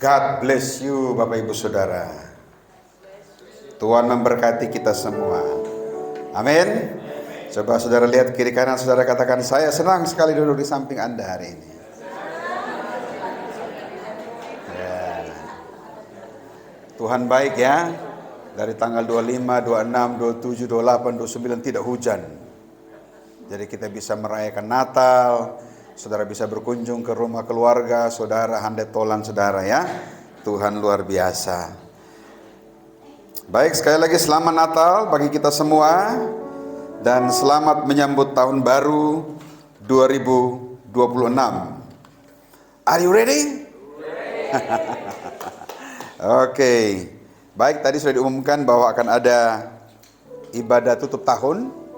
God bless you Bapak Ibu Saudara. Tuhan memberkati kita semua. Amin. Coba saudara lihat kiri kanan saudara, katakan, saya senang sekali duduk di samping Anda hari ini. Ya. Tuhan baik ya. Dari tanggal 25, 26, 27, 28, 29 tidak hujan. Jadi kita bisa merayakan Natal. Saudara bisa berkunjung ke rumah keluarga, saudara, handai tolan saudara ya. Tuhan luar biasa. Baik, sekali lagi selamat Natal bagi kita semua. Dan selamat menyambut tahun baru 2026. Are you ready? Oke. Baik, tadi sudah diumumkan bahwa akan ada ibadah tutup tahun.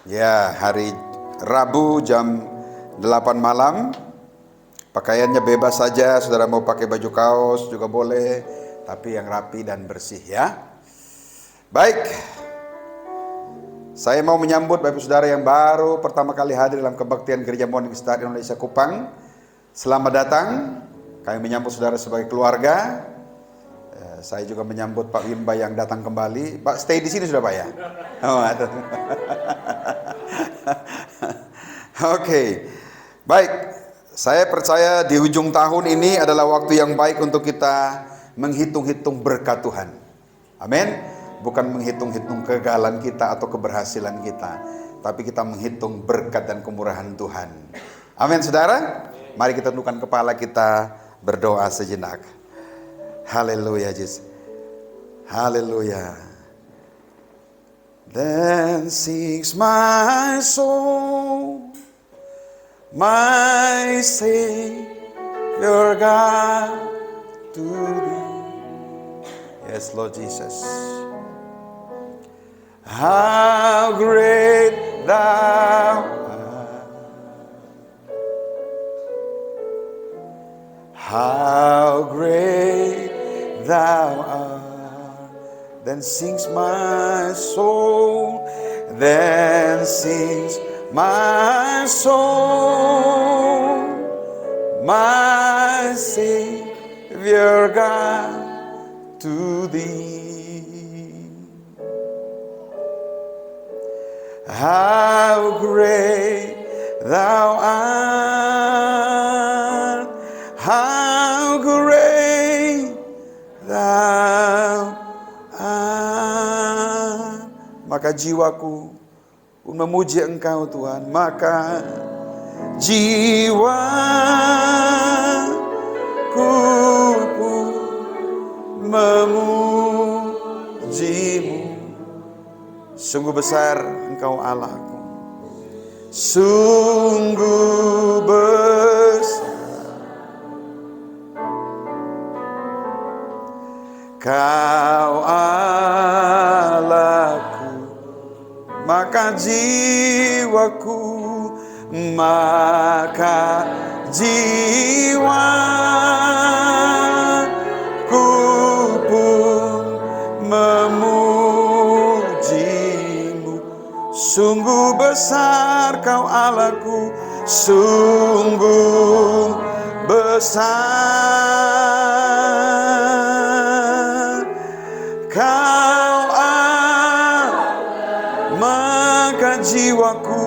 Ya, hari Rabu jam 8 malam. Pakaiannya bebas saja, saudara mau pakai baju kaos juga boleh, tapi yang rapi dan bersih ya. Baik, saya mau menyambut Bapak Saudara yang baru pertama kali hadir dalam kebaktian Gereja Morning Star Indonesia Kupang. Selamat datang, kami menyambut saudara sebagai keluarga. Saya juga menyambut Pak Wimba yang datang kembali. Pak, stay di sini sudah Pak ya? Oh, Oke, baik. Saya percaya di ujung tahun ini adalah waktu yang baik untuk kita menghitung-hitung berkat Tuhan. Amin. Bukan menghitung-hitung kegagalan kita atau keberhasilan kita, tapi kita menghitung berkat dan kemurahan Tuhan. Amin saudara. Mari kita tundukkan kepala kita, berdoa sejenak. Haleluya Yesus. Haleluya. Then sings my soul, my Savior God to thee. Yes Lord Jesus. How great thou art. How great thou art. Then sings my soul. Then sings my soul. My Savior God to thee. How great thou art, how great thou art. Maka jiwaku pun memuji Engkau Tuhan, maka jiwaku pun memujimu. Sungguh besar Engkau Allahku, sungguh besar Kau Allahku, maka jiwaku pun memujimu. Sungguh besar Kau Allahku, sungguh besar Kau Allah, maka jiwaku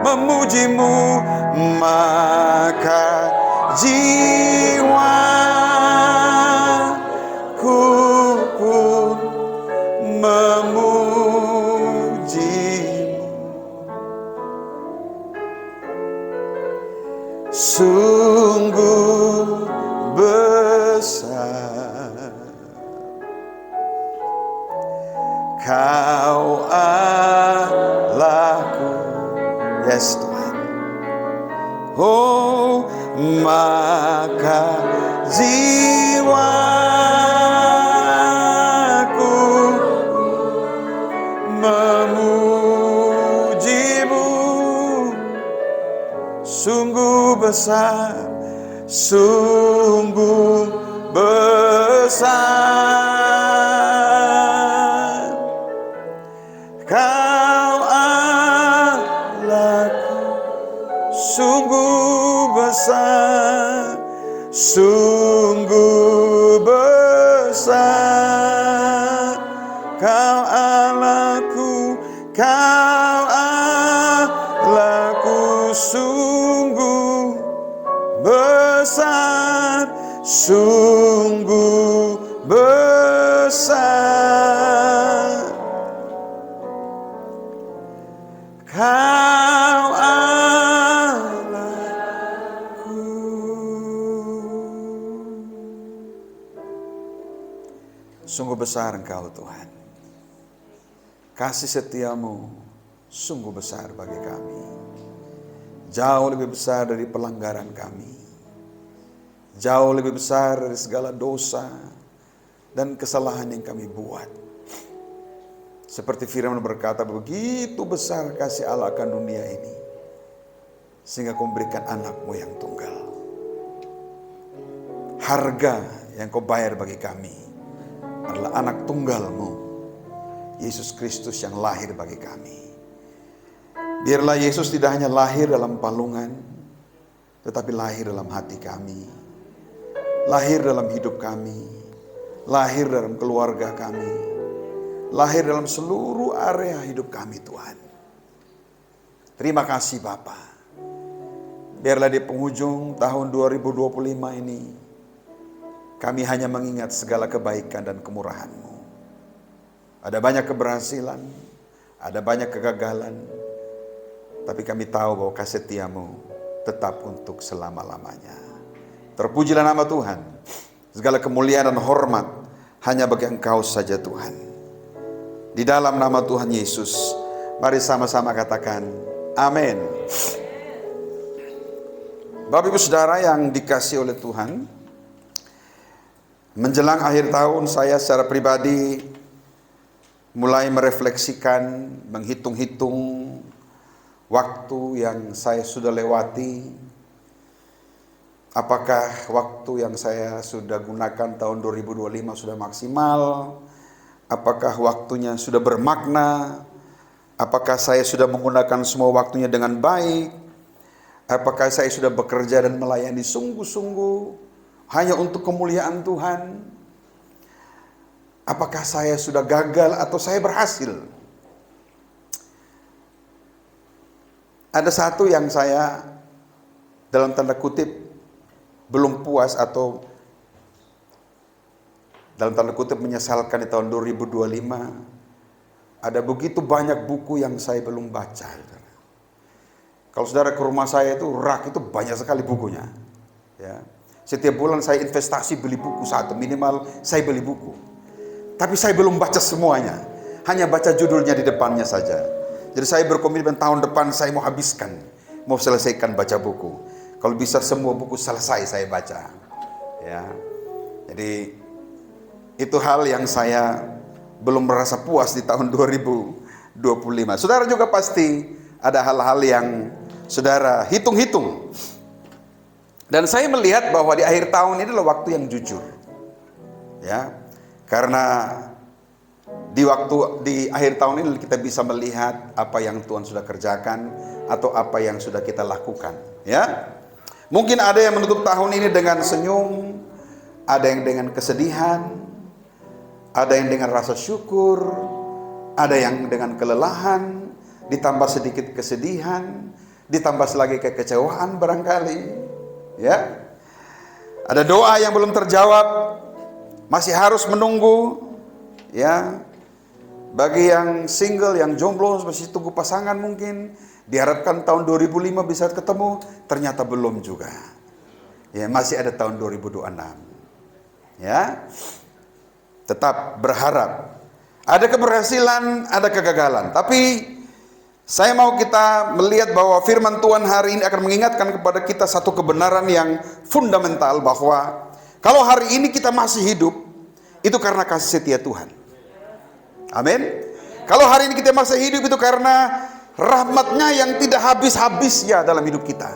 memujimu, maka jiwaku pun memujimu. Sungguh besar Kau Allahku. Yes Tuhan. Oh, maka jiwaku memujimu. Sungguh besar, sungguh besar Kau Allahku, sungguh besar Kau Allahku, Kau Allahku, sungguh besar, sungguh besar. Kau Allahku. Sungguh besar Engkau Tuhan. Kasih setiamu sungguh besar bagi kami. Jauh lebih besar dari pelanggaran kami. Jauh lebih besar dari segala dosa dan kesalahan yang kami buat. Seperti firman berkata, begitu besar kasih Allah akan dunia ini, sehingga Kau memberikan anakmu yang tunggal. Harga yang Kau bayar bagi kami adalah anak tunggalmu, Yesus Kristus yang lahir bagi kami. Biarlah Yesus tidak hanya lahir dalam palungan, tetapi lahir dalam hati kami, lahir dalam hidup kami, lahir dalam keluarga kami, lahir dalam seluruh area hidup kami Tuhan. Terima kasih Bapa. Biarlah di penghujung tahun 2025 ini, kami hanya mengingat segala kebaikan dan kemurahan-Mu. Ada banyak keberhasilan, ada banyak kegagalan, tapi kami tahu bahwa kasih setia-Mu tetap untuk selama-lamanya. Terpujilah nama Tuhan. Segala kemuliaan dan hormat hanya bagi Engkau saja Tuhan. Di dalam nama Tuhan Yesus, mari sama-sama katakan amin. Bapak Ibu Saudara yang dikasihi oleh Tuhan, menjelang akhir tahun saya secara pribadi mulai merefleksikan, menghitung-hitung waktu yang saya sudah lewati. Apakah waktu yang saya sudah gunakan tahun 2025 sudah maksimal? Apakah waktunya sudah bermakna? Apakah saya sudah menggunakan semua waktunya dengan baik? Apakah saya sudah bekerja dan melayani sungguh-sungguh hanya untuk kemuliaan Tuhan? Apakah saya sudah gagal atau saya berhasil? Ada satu yang saya dalam tanda kutip belum puas atau dalam tanda kutip menyesalkan di tahun 2025. Ada begitu banyak buku yang saya belum baca. Kalau saudara ke rumah saya itu rak itu banyak sekali bukunya. Ya. Setiap bulan saya investasi beli buku satu, minimal saya beli buku. Tapi saya belum baca semuanya. Hanya baca judulnya di depannya saja. Jadi saya berkomitmen tahun depan saya mau habiskan, mau selesaikan baca buku. Kalau bisa semua buku selesai saya baca. Ya. Jadi itu hal yang saya belum merasa puas di tahun 2025. Saudara juga pasti ada hal-hal yang saudara hitung-hitung. Dan saya melihat bahwa di akhir tahun ini adalah waktu yang jujur. Ya. Karena di akhir tahun ini kita bisa melihat apa yang Tuhan sudah kerjakan atau apa yang sudah kita lakukan, ya. Mungkin ada yang menutup tahun ini dengan senyum, ada yang dengan kesedihan, ada yang dengan rasa syukur, ada yang dengan kelelahan, ditambah sedikit kesedihan, ditambah lagi kekecewaan barangkali, ya. Ada doa yang belum terjawab, masih harus menunggu, ya. Bagi yang single, yang jomblo, masih tunggu pasangan mungkin, diharapkan tahun 2005 bisa ketemu, ternyata belum juga. Ya, masih ada tahun 2026. Ya. Tetap berharap. Ada keberhasilan, ada kegagalan. Tapi saya mau kita melihat bahwa firman Tuhan hari ini akan mengingatkan kepada kita satu kebenaran yang fundamental, bahwa kalau hari ini kita masih hidup, itu karena kasih setia Tuhan. Amin. Kalau hari ini kita masih hidup, itu karena rahmat-Nya yang tidak habis-habisnya dalam hidup kita.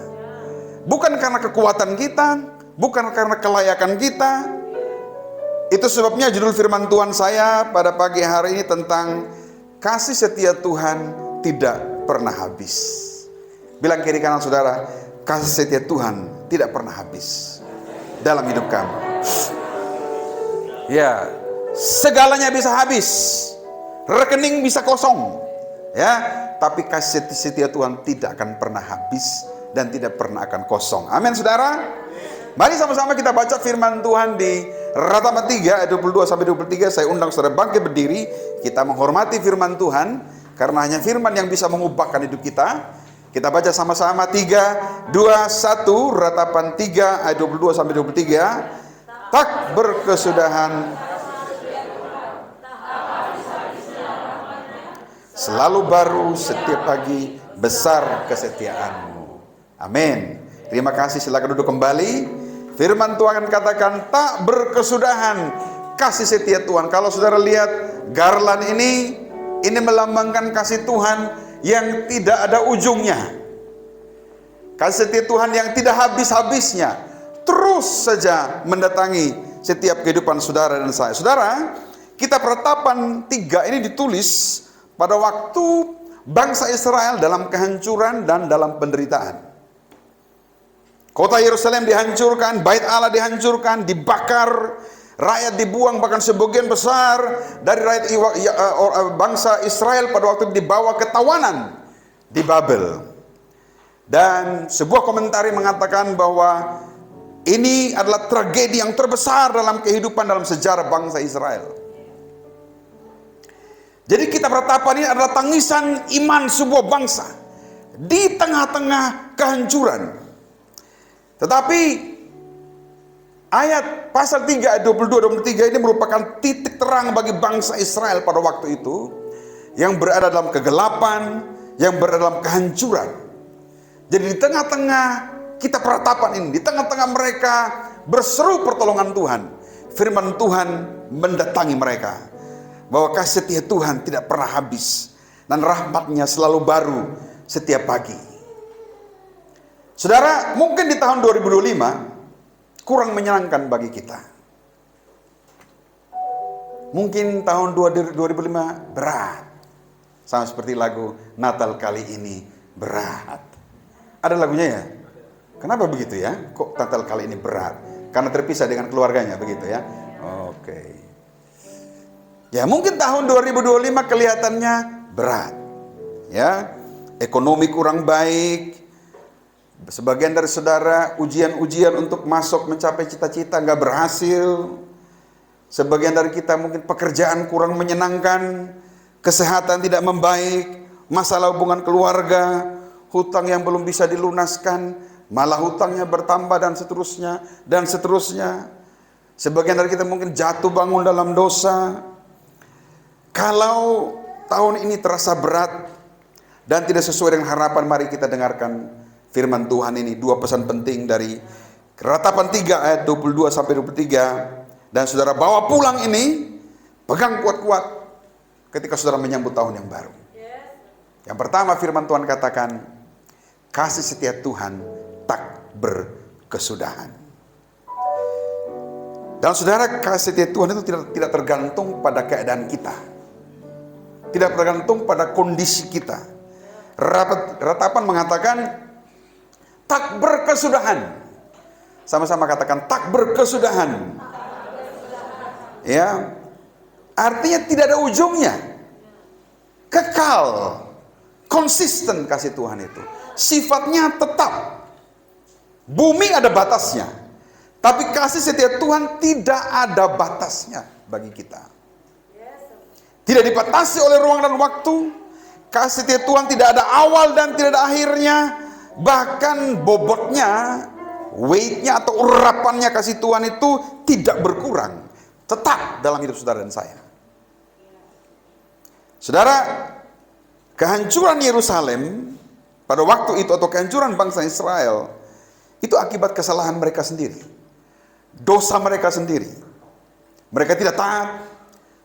Bukan karena kekuatan kita, bukan karena kelayakan kita. Itu sebabnya judul firman Tuhan saya pada pagi hari ini tentang kasih setia Tuhan tidak pernah habis. Bilang kiri kanan saudara, kasih setia Tuhan tidak pernah habis dalam hidup kamu. Ya, segalanya bisa habis. rekening bisa kosong, ya, tapi kasih setia Tuhan tidak akan pernah habis dan tidak pernah akan kosong. Amin, saudara. Mari sama-sama kita baca firman Tuhan di Ratapan 3 ayat 22 sampai 23. Saya undang saudara bangkit berdiri, kita menghormati firman Tuhan karena hanya firman yang bisa mengubahkan hidup kita. Kita baca sama-sama 3, 2, 1, Ratapan 3 ayat 22 sampai 23. Tak berkesudahan, selalu baru setiap pagi, besar kesetiaanmu. Amin. Terima kasih, silakan duduk kembali. Firman Tuhan katakan tak berkesudahan kasih setia Tuhan. Kalau saudara lihat garland ini melambangkan kasih Tuhan yang tidak ada ujungnya. Kasih setia Tuhan yang tidak habis-habisnya, terus saja mendatangi setiap kehidupan saudara dan saya. Saudara, kitab Ratapan 3 ini ditulis pada waktu bangsa Israel dalam kehancuran dan dalam penderitaan. Kota Yerusalem dihancurkan, bait Allah dihancurkan, dibakar, rakyat dibuang, bahkan sebagian besar dari rakyat bangsa Israel pada waktu itu dibawa ke tawanan di Babel. Dan sebuah komentari mengatakan bahwa ini adalah tragedi yang terbesar dalam kehidupan, dalam sejarah bangsa Israel. Jadi kitab Ratapan ini adalah tangisan iman sebuah bangsa di tengah-tengah kehancuran. Tetapi ayat pasal 3 ayat 22-23 ini merupakan titik terang bagi bangsa Israel pada waktu itu, yang berada dalam kegelapan, yang berada dalam kehancuran. Jadi di tengah-tengah kitab Ratapan ini, di tengah-tengah mereka berseru pertolongan Tuhan, firman Tuhan mendatangi mereka, bahwa kasih setia Tuhan tidak pernah habis dan rahmatnya selalu baru setiap pagi. Saudara, mungkin di tahun 2025 kurang menyenangkan bagi kita. Mungkin tahun 2005 berat, sama seperti lagu Natal kali ini berat. Ada lagunya ya? Kenapa begitu ya? Kok Natal kali ini berat? Karena terpisah dengan keluarganya, begitu ya? Oke. Ya, mungkin tahun 2025 kelihatannya berat. Ya, ekonomi kurang baik. Sebagian dari saudara ujian-ujian untuk masuk mencapai cita-cita nggak berhasil. Sebagian dari kita mungkin pekerjaan kurang menyenangkan, kesehatan tidak membaik, masalah hubungan keluarga, hutang yang belum bisa dilunaskan, malah hutangnya bertambah dan seterusnya dan seterusnya. Sebagian dari kita mungkin jatuh bangun dalam dosa. Kalau tahun ini terasa berat dan tidak sesuai dengan harapan, mari kita dengarkan firman Tuhan ini, dua pesan penting dari Ratapan 3 ayat 22 sampai 23. Dan saudara bawa pulang ini, pegang kuat-kuat ketika saudara menyambut tahun yang baru. Yang pertama, firman Tuhan katakan, kasih setia Tuhan tak berkesudahan. Dan saudara, kasih setia Tuhan itu tidak tergantung pada keadaan kita, tidak tergantung pada kondisi kita. Ratapan mengatakan tak berkesudahan. Sama-sama katakan tak berkesudahan. Ya, artinya tidak ada ujungnya, kekal, konsisten kasih Tuhan itu. Sifatnya tetap. Bumi ada batasnya, tapi kasih setia Tuhan tidak ada batasnya bagi kita. Tidak dibatasi oleh ruang dan waktu. Kasih setia Tuhan tidak ada awal dan tidak ada akhirnya. Bahkan bobotnya, weightnya atau urapannya kasih Tuhan itu tidak berkurang, tetap dalam hidup saudara dan saya. Saudara, kehancuran Yerusalem pada waktu itu atau kehancuran bangsa Israel itu akibat kesalahan mereka sendiri, dosa mereka sendiri. Mereka tidak taat,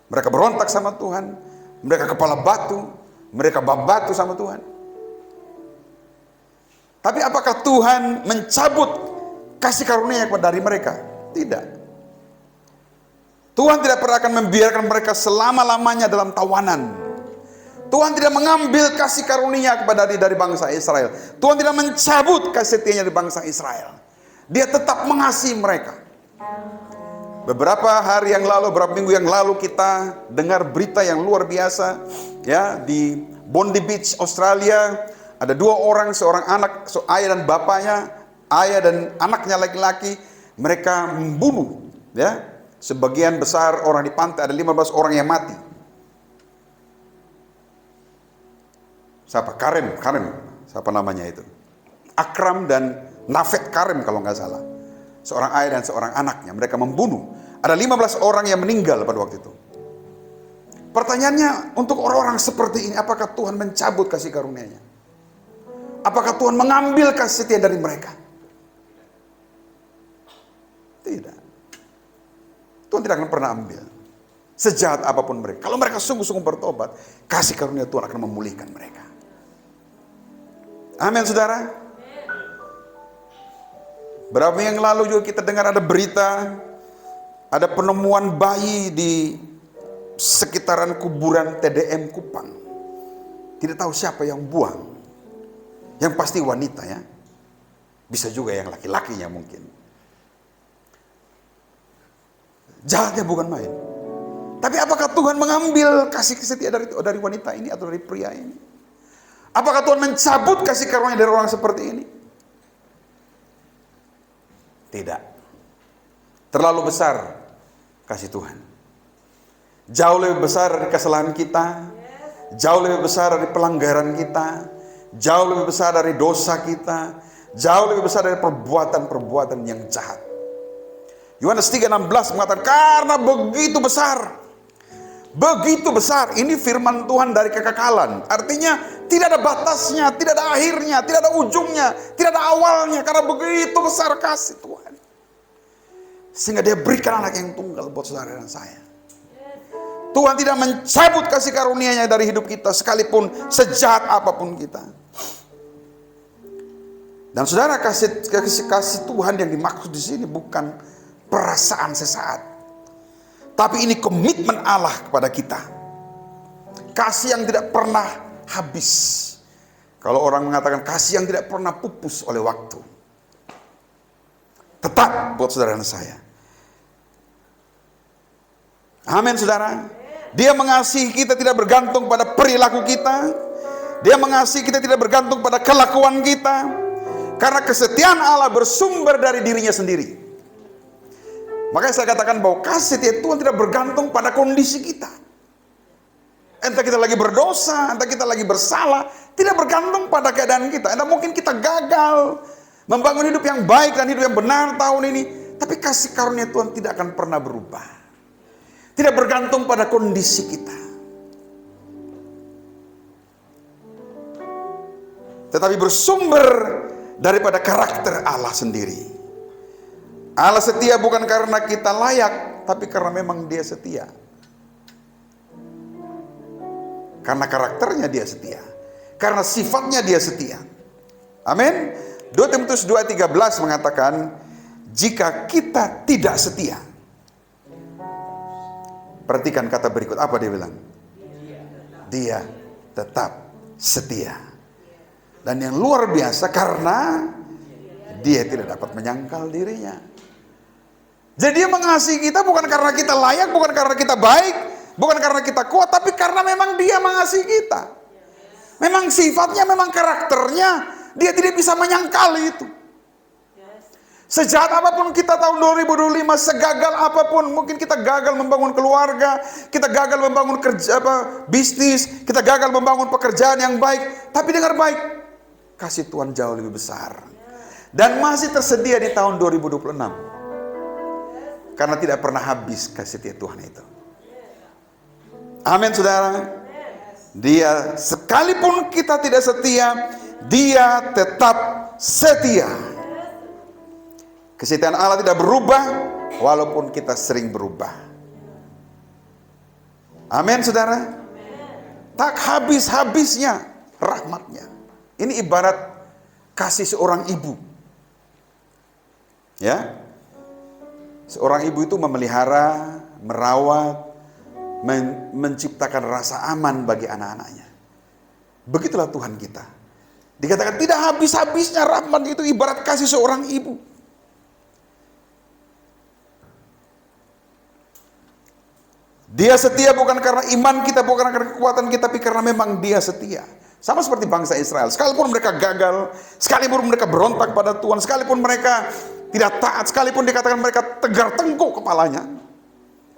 mereka berontak sama Tuhan, mereka kepala batu, mereka bab batu sama Tuhan. Tapi apakah Tuhan mencabut kasih karunia dari mereka? Tidak. Tuhan tidak pernah akan membiarkan mereka selama-lamanya dalam tawanan. Tuhan tidak mengambil kasih karunia dari bangsa Israel. Tuhan tidak mencabut kasih setianya dari bangsa Israel. Dia tetap mengasihi mereka. Beberapa hari yang lalu, beberapa minggu yang lalu kita dengar berita yang luar biasa, ya, di Bondi Beach, Australia, ada dua orang, seorang anak, ayah dan bapaknya, ayah dan anaknya laki-laki, mereka membunuh, ya, sebagian besar orang di pantai, ada 15 orang yang mati. Siapa? Karim, siapa namanya itu? Akram dan Nafet Karim kalau nggak salah. Seorang ayah dan seorang anaknya, mereka membunuh. Ada 15 orang yang meninggal pada waktu itu. Pertanyaannya, untuk orang-orang seperti ini, apakah Tuhan mencabut kasih karunia-Nya? Apakah Tuhan mengambil kasih setia dari mereka? Tidak. Tuhan tidak akan pernah ambil. Sejahat apapun mereka. Kalau mereka sungguh-sungguh bertobat, kasih karunia Tuhan akan memulihkan mereka. Amin, saudara. Berapa yang lalu juga kita dengar ada berita, ada penemuan bayi di sekitaran kuburan TDM Kupang. Tidak tahu siapa yang buang. Yang pasti wanita, ya. Bisa juga yang laki-lakinya mungkin. Jahatnya bukan main. Tapi apakah Tuhan mengambil kasih setia dari wanita ini atau dari pria ini? Apakah Tuhan mencabut kasih karunia dari orang seperti ini? Tidak. Terlalu besar kasih Tuhan. Jauh lebih besar dari kesalahan kita. Jauh lebih besar dari pelanggaran kita. Jauh lebih besar dari dosa kita. Jauh lebih besar dari perbuatan-perbuatan yang jahat. Yohanes 3:16 mengatakan, karena begitu besar. Begitu besar. Ini firman Tuhan dari kekekalan. Artinya tidak ada batasnya, tidak ada akhirnya, tidak ada ujungnya, tidak ada awalnya. Karena begitu besar kasih Tuhan. Sehingga Dia berikan anak yang tunggal buat saudara dan saya. Tuhan tidak mencabut kasih karunia-Nya dari hidup kita, sekalipun sejahat apapun kita. Dan saudara, kasih Tuhan yang dimaksud di sini bukan perasaan sesaat, tapi ini komitmen Allah kepada kita. Kasih yang tidak pernah habis. Kalau orang mengatakan kasih yang tidak pernah pupus oleh waktu. Tetap buat saudara dan saya. Amin, saudara. Dia mengasihi kita tidak bergantung pada perilaku kita. Dia mengasihi kita tidak bergantung pada kelakuan kita. Karena kesetiaan Allah bersumber dari dirinya sendiri. Makanya saya katakan bahwa kasih setia Tuhan tidak bergantung pada kondisi kita. Entah kita lagi berdosa, entah kita lagi bersalah, tidak bergantung pada keadaan kita. Entah mungkin kita gagal membangun hidup yang baik dan hidup yang benar tahun ini, tapi kasih karunia Tuhan tidak akan pernah berubah. Tidak bergantung pada kondisi kita. Tetapi bersumber daripada karakter Allah sendiri. Allah setia bukan karena kita layak, tapi karena memang Dia setia. Karena karakternya Dia setia. Karena sifatnya Dia setia. Amin. 2 Timotius 2:13 mengatakan, jika kita tidak setia. Perhatikan kata berikut, apa dia bilang? Dia tetap setia. Dan yang luar biasa, karena Dia tidak dapat menyangkal dirinya. Jadi Dia mengasihi kita bukan karena kita layak, bukan karena kita baik, bukan karena kita kuat, tapi karena memang Dia mengasihi kita. Memang sifatnya, memang karakternya, Dia tidak bisa menyangkali itu. Sejahat apapun kita tahun 2025, segagal apapun, mungkin kita gagal membangun keluarga, kita gagal membangun bisnis, kita gagal membangun pekerjaan yang baik, tapi dengar baik, kasih Tuhan jauh lebih besar. Dan masih tersedia di tahun 2026. Karena tidak pernah habis kasih setia Tuhan itu. Amin, saudara. Dia, sekalipun kita tidak setia, Dia tetap setia. Kesetiaan Allah tidak berubah, walaupun kita sering berubah. Amin, saudara. Tak habis-habisnya rahmatnya. Ini ibarat kasih seorang ibu. Ya, seorang ibu itu memelihara, merawat, menciptakan rasa aman bagi anak-anaknya. Begitulah Tuhan kita. Dikatakan tidak habis-habisnya rahmat itu ibarat kasih seorang ibu. Dia setia bukan karena iman kita, bukan karena kekuatan kita, tapi karena memang dia setia. Sama seperti bangsa Israel, sekalipun mereka gagal, sekalipun mereka berontak pada Tuhan, sekalipun mereka tidak taat, sekalipun dikatakan mereka tegar tengkuk kepalanya,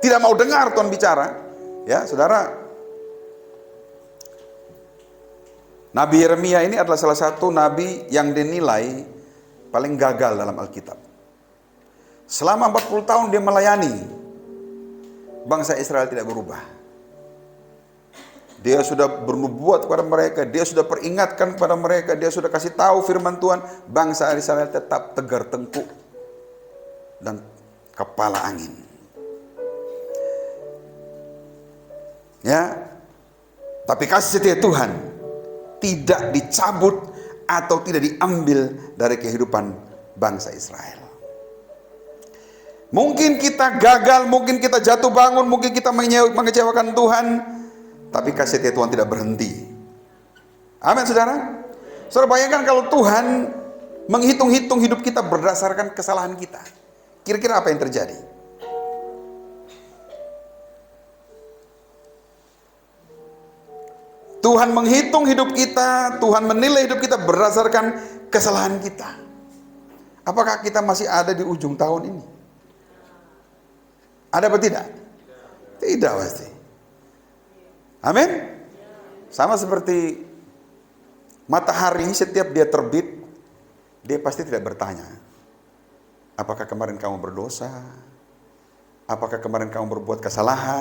tidak mau dengar Tuhan bicara. Ya, saudara, Nabi Yeremia ini adalah salah satu nabi yang dinilai paling gagal dalam Alkitab. Selama 40 tahun dia melayani, bangsa Israel tidak berubah. Dia sudah bernubuat kepada mereka, dia sudah peringatkan kepada mereka, dia sudah kasih tahu firman Tuhan, bangsa Israel tetap tegar tengkuk dan kepala angin. Ya, tapi kasih setia Tuhan tidak dicabut atau tidak diambil dari kehidupan bangsa Israel. Mungkin kita gagal, mungkin kita jatuh bangun, mungkin kita mengecewakan Tuhan, tapi kasih setia Tuhan tidak berhenti. Amin, saudara. Saudara bayangkan kalau Tuhan menghitung-hitung hidup kita berdasarkan kesalahan kita, kira-kira apa yang terjadi? Tuhan menghitung hidup kita, Tuhan menilai hidup kita berdasarkan kesalahan kita. Apakah kita masih ada di ujung tahun ini? Ada apa tidak? Tidak pasti. Amin. Sama seperti matahari, setiap dia terbit, dia pasti tidak bertanya, apakah kemarin kamu berdosa? Apakah kemarin kamu berbuat kesalahan?